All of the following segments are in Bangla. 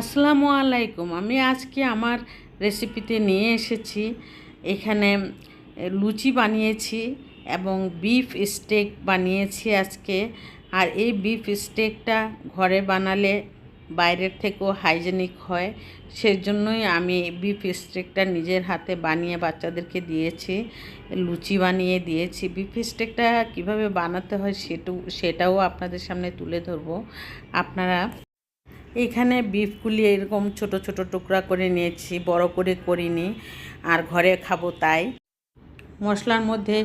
আসসালামু আলাইকুম। আমি আজকে আমার রেসিপিতে নিয়ে এসেছি এখানে লুচি বানিয়েছি এবং বিফ স্টেক বানিয়েছি আজকে। আর এই বিফ স্টেকটা ঘরে বানালে বাইরের থেকেও হাইজেনিক হয়, সেজন্যই আমি বিফ স্টেকটা নিজের হাতে বানিয়ে বাচ্চাদেরকে দিয়েছি, লুচি বানিয়ে দিয়েছি। বিফ স্টেকটা কীভাবে বানাতে হয় সেটাও আপনাদের সামনে তুলে ধরবো। আপনারা এখানে বিফগুলি এরকম ছোট ছোট টুকরা করে নিয়েছি, বড় করে করিনি, আর ঘরে খাবো তাই। মশলার মধ্যে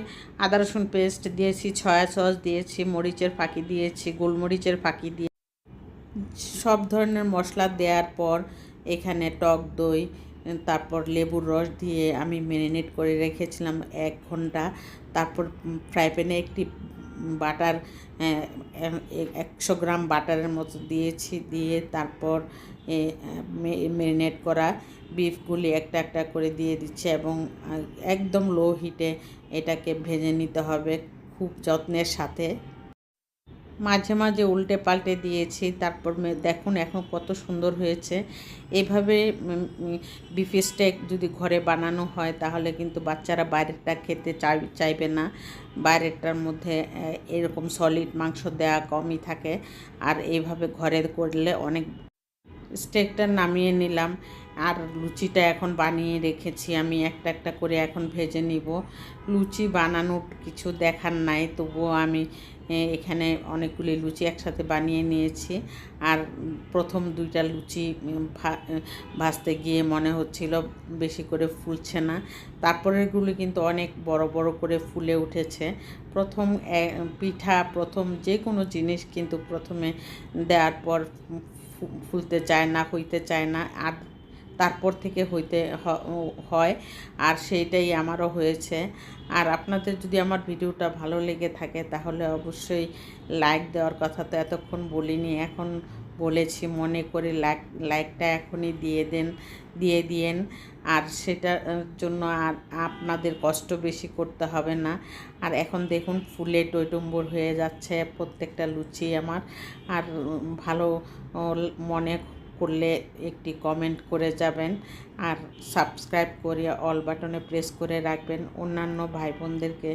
আদা রসুন পেস্ট দিয়েছি, সয়া সস দিয়েছি, মরিচের ফাঁকি দিয়েছি, গোলমরিচের ফাঁকি দিয়ে সব ধরনের মশলা দেওয়ার পর এখানে টক দই, তারপর লেবুর রস দিয়ে আমি ম্যারিনেট করে রেখেছিলাম 1 ঘন্টা। তারপর ফ্রাই প্যানে একটি বাটার 100 গ্রাম বাটারের মতো দিয়েছি, দিয়ে তারপর ম্যারিনেট করা বিফগুলি একটা একটা করে দিয়ে দিচ্ছি এবং একদম লো হিটে এটাকে ভেজে নিতে হবে খুব যত্নের সাথে। মাঝে মাঝে উল্টে পাল্টে দিয়েছি। তারপর দেখুন এখন কত সুন্দর হয়েছে। এভাবে বিফ স্টেক যদি ঘরে বানানো হয় তাহলে কিন্তু বাচ্চারা বাইরেরটা খেতে চাইবে না। বাইরেরটার মধ্যে এরকম সলিড মাংস দেওয়া কমই থাকে, আর এইভাবে ঘরে করলে অনেক। স্টেকটা নামিয়ে নিলাম, আর লুচিটা এখন বানিয়ে রেখেছি আমি, একটা একটা করে এখন ভেজে নিব। লুচি বানানোর কিছু দেখার নাই, তবুও আমি এখানে অনেকগুলি লুচি একসাথে বানিয়ে নিয়েছি। আর প্রথম 2টা লুচি ভাজতে গিয়ে মনে হচ্ছিল বেশি করে ফুলছে না, তারপরেরগুলি কিন্তু অনেক বড় বড় করে ফুলে উঠেছে। প্রথম প্রথম যে কোনো জিনিস কিন্তু প্রথমে দেওয়ার পর ফুলতে চায় না, হইতে চায় না, আর তারপর থেকে হয়, আর সেইটাই আমারও হয়েছে। আর আপনাদের যদি আমার ভিডিওটা ভালো লেগে থাকে তাহলে অবশ্যই লাইক দেওয়ার কথা তো এতক্ষণ বলিনি, এখন বলেছি, মনে করে লাইকটা এখনই দিয়ে দিয়েন। আর সেটার জন্য আর আপনাদের কষ্ট বেশি করতে হবে না। আর এখন দেখুন ফুলে টইটুম্বুর হয়ে যাচ্ছে প্রত্যেকটা লুচি আমার। আর ভালো মনে করলে একটি কমেন্ট করে যাবেন, আর সাবস্ক্রাইব করে অল বাটনে প্রেস করে রাখবেন। অন্যান্য ভাই বোনদেরকে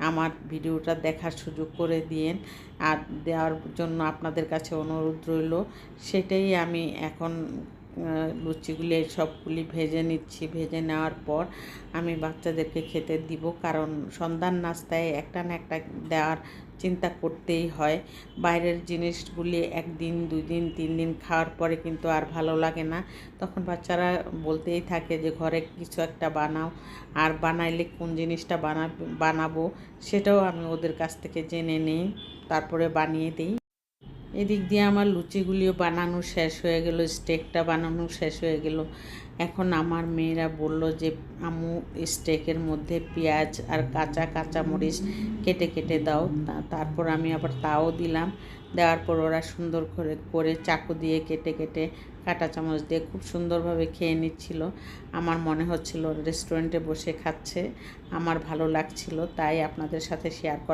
আমার ভিডিওটা দেখার সুযোগ করে দিয়েন, আর দেওয়ার জন্য আপনাদের কাছে অনুরোধ রইল। সেটাই আমি এখন লুচিগুলি সবগুলি ভেজে নিচ্ছি। ভেজে নেওয়ার পর আমি বাচ্চাদেরকে খেতে দিব, কারণ সন্ধ্যার নাস্তায় একটা না একটা দেওয়ার চিন্তা করতেই হয়। বাইরের জিনিসগুলি 1 দিন 2 দিন 3 দিন খাওয়ার পরে কিন্তু আর ভালো লাগে না, তখন বাচ্চারা বলতেই থাকে যে ঘরে কিছু একটা বানাও, আর বানাইলে কোন জিনিসটা বানাবো সেটাও আমি ওদের কাছ থেকে জেনে নিই, তারপরে বানিয়ে দিই। এদিক দিয়ে আমার লুচিগুলিও বানানো শেষ হয়ে গেল, স্টেকটা বানানো শেষ হয়ে গেল। এখন আমার মেয়েরা বলল যে আম্মু স্টেকের মধ্যে পেঁয়াজ আর কাঁচা মরিচ কেটে কেটে দাও। তারপর আমি আবার তাও দিলাম। দেওয়ার পর ওরা সুন্দর করে চাকু দিয়ে কেটে কেটে কাঁটা চামচ দিয়ে খুব সুন্দরভাবে খেয়ে নিচ্ছিল। আমার মনে হচ্ছিল রেস্টুরেন্টে বসে খাচ্ছে, আমার ভালো লাগছিল, তাই আপনাদের সাথে শেয়ার করা।